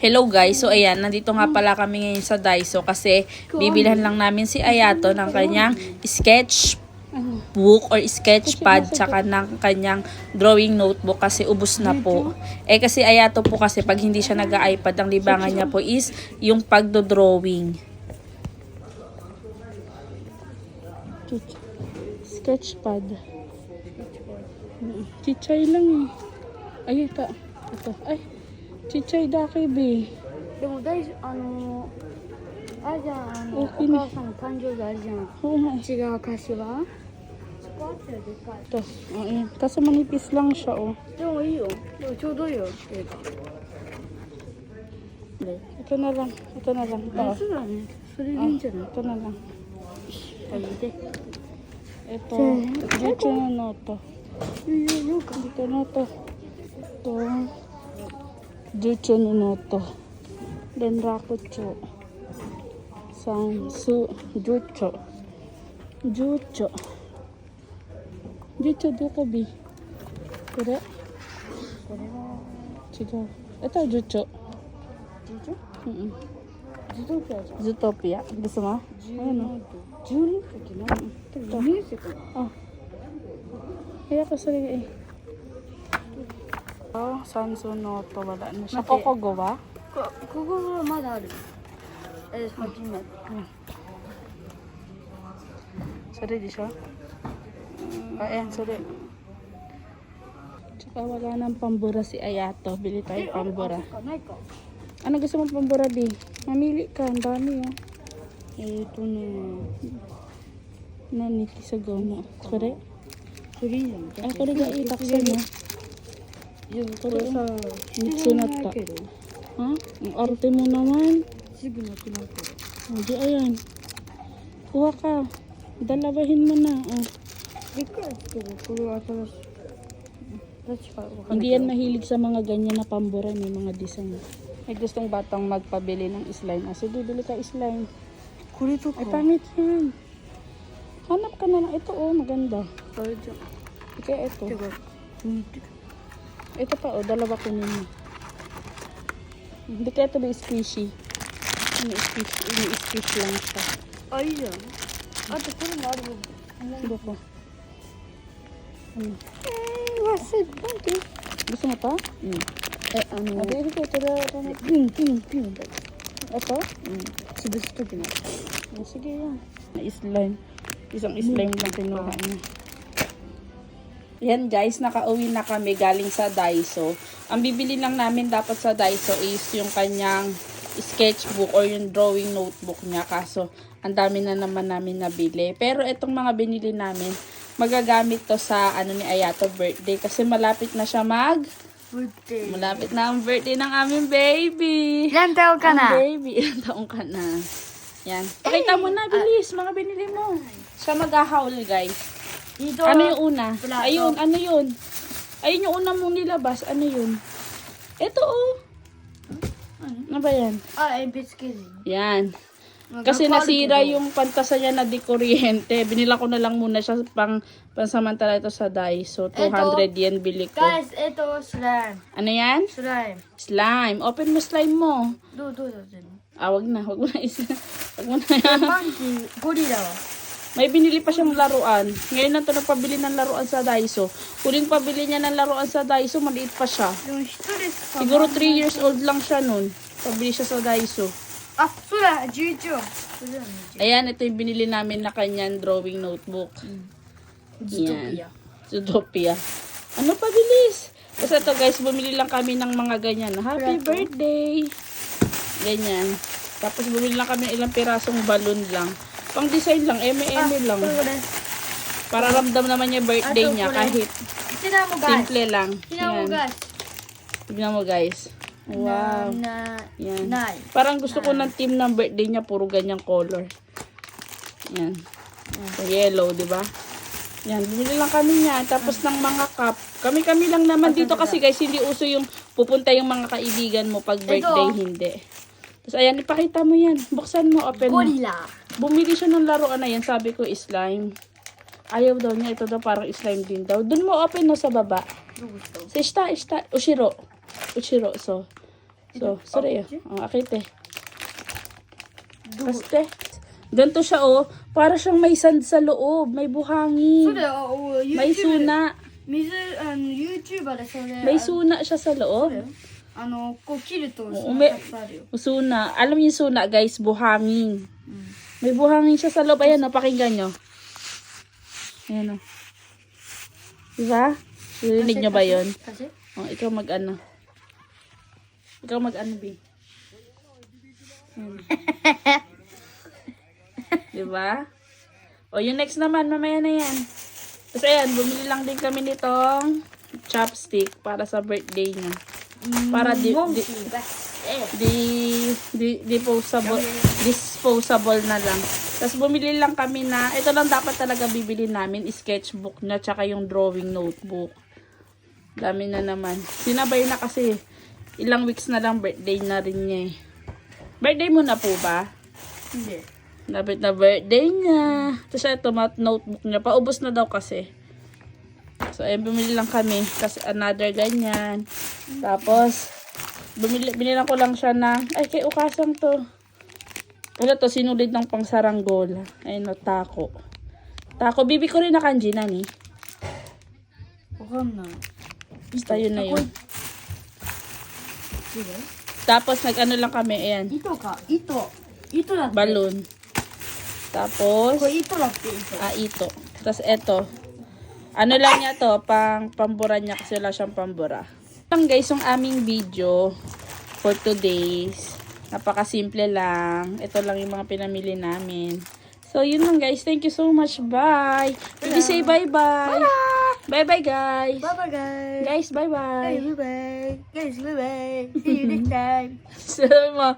Hello guys, so ayan, nandito nga pala kami ngayon sa Daiso kasi bibilhan lang namin si Ayato ng kanyang sketch book or sketch pad tsaka ng kanyang drawing notebook kasi ubos na po. Eh kasi Ayato po kasi pag hindi siya nag-iPad, ang libangan niya po is yung pagdo-drawing. Sketch pad. Chichay lang eh. Ay, ito. Ay, chichay daki be. でも大事あれじゃんお大きいね母さんの誕生日あるじゃん Oo nga. 違う歌詞はそこあったよでかい Ito. Ayan. Kaso manipis lang siya oh. でもいいよでもちょうどいいよ映画 Ito na lang. Ito na lang. Ito. そうだねそれでいいんじゃない Ito na lang. あげて Ito. Dito na no to. Dito na to. Ito. Dito na no to. Then rakucho. Sansu. Jucho. Jucho. Jucho duko bi. Kore? これは Chigo. Ito jucho. 自助 Mm-mm. 自動車じゃん Zootopia. Gusto mo? 10 12って何4年生かな Oh. Kaya ko sarili eh. Oh, Sansu no to wala na siya. Mate. Kokogawa? ここはまだある初めて Sorry di siya? Ayan, sorry. Tsaka wala nang pambura si Ayato. Bili tayo pambura. ないか Ano gusto mo pambura, Bi? Mamili ka. Ang dami, oh. 何kisagaw mo? Kore? これいいじゃん Ay, kore ga itaksan mo. これさ Mitsu na ta. けど Ha? Ang arte mo naman. すぐなくなるけど Hindi, ayan. Kuha ka. Dalawahin mo na. Oh. びっくりするけどこれは新しい確かわかんない Hindi yan mahilig sa mga ganyan na pambura. May mga design. May gustong batang magpabili ng slime. Ah, sige, bili ka slime. これとか Ay, pangit yan. Hanap ka na lang. Ito, oh, maganda. あれじゃん Kaya ito. てかうんてか Ito pa, oh, dalawa kunin mo. Hindi kaya ito ba squishy? Ini-squish lang siya. あいいじゃんあとこれもあるもん Sige ko. Ano? わすごい Gusto mo pa? えAbi, ito, ito na. ピンピンピンだ Ito? 潰すときの Oh, sige yan. Slime. Isang slime lang kinuha niya. Yan guys, nakauwi na kami galing sa Daiso. Ang bibili lang namin dapat sa Daiso is yung kanyang sketchbook or yung drawing notebook niya. Kaso, ang dami na naman namin nabili. Pero itong mga binili namin, magagamit to sa ano ni Ayato birthday. Kasi malapit na siya malapit na ang birthday ng aming baby. 何タオか Ang な baby, ilang taong ka na? Yan. Pakita mo na, bilis. Mga binili mo. Siya mag-ahaul, guys. Dito Ano yung una? Plato. Ayun, ano yun? Ayun yung una mong nilabas. Ano yun? Ito, oh. Ano ba yan? あ鉛筆削り Yan. Kasi nasira yung pantasa niya na di kuryente. Binila ko na lang muna siya pansamantala ito sa Daiso. 200 yen bili ko. guys スライム Ano yan? スライム Slime. Open mo slime mo. どうだってんの Ah, wag na. Wag mo na isa. Wag mo na. パンチゴリラは May binili pa siyang laruan. Ngayon na ito nagpabili ng laruan sa Daiso. Huling pabili niya ng laruan sa Daiso, maliit pa siya. でも一人しか Siguro 3 years old lang siya nun. Pabili siya sa Daiso. あそうだ11話それだね Ayan, ito yung binili namin na kanyang drawing notebook. Yan. Zootopia. Ano pa bilis? Kasi ito guys, bumili lang kami ng mga ganyan. Happy birthday! Ganyan. Tapos bumili lang kami ng ilang pirasong balon lang. Pang design lang, eme-eme lang. これ Para ramdam naman niya birthday Ato, niya kulay. kahit テナモガイ simple lang. テナモ Yan. ガイ Tignan mo guys. Wow. Yan. ない Parang gusto ko ng team ng birthday niya puro ganyang color. Yan. So, yellow, di ba? Yan, bumili lang kami niya. Tapos ng mga cup. Kami-kami lang naman dito kasi guys, hindi uso yung pupunta yung mga kaibigan mo pag birthday, hindi. Tapos ayan, ipakita mo yan. Buksan mo, open mo. ゴリラ Bumili siya ng laruan na yan. Sabi ko, slime. Ayaw daw niya. Ito daw parang slime din daw. Doon mo open no sa baba. どうした Sa Ushiro. So, So, sorry. Ang akite. Kaste. Ganito siya, oh. Para siyang may sand sa loob. May buhangin. May suna. 水、YouTuber でそれ、 May suna siya sa loob. こう切ると、 Oo, その may- たくさんあるよ。 Suna. Alam niyo yung suna, guys. Buhangin. May buhangin siya sa loob. Ayan, oh. Pakinggan nyo. Ayan, oh. Diba? Narinig nyo ba yun? Kasi? Oh, ikaw mag-ano. Ikaw mag-ano, B. Diba? O, yung next naman, mamaya na yan. Tapos ayan, bumili lang din kami nitong chopstick para sa birthday niya. Para disposable na lang. Tapos bumili lang kami na, ito lang dapat talaga bibili namin, sketchbook na, tsaka yung drawing notebook. Dami na naman. Sinabay na kasi, ilang weeks na lang birthday na rin niya eh. Birthday mo na po ba? Hindi. Lapit na birthday niya. Tapos ito, notebook niya. Paubos na daw kasi. So, ayun, bumili lang kami. Kasi another ganyan. Tapos, binilang ko lang siya ng, ay, kay ukasang to. Wala to, sinulid ng pangsaranggola. Ayun, no, tako. Tako, bibi ko rin na kanji na ni. わかんない。 Basta yun na yun. どれ Tapos, nag-ano lang kami, ayan, 糸か。糸だって。 balloon. Tapos, これ糸だって糸。 ito. Tapos, eto. Ano lang niya to, pambura niya kasi wala siyang pambura. Lang guys, yung aming video for today's. Napakasimple lang. Ito lang yung mga pinamili namin. So, yun lang guys. Thank you so much. Bye. Baby, say bye-bye. Bye-bye, guys. Bye bye guys. Guys, bye-bye. Bye bye. Guys, bye bye. See you next time. Sabi mo,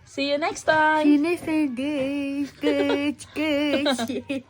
see you next time. See you next time, guys. Guys, guys.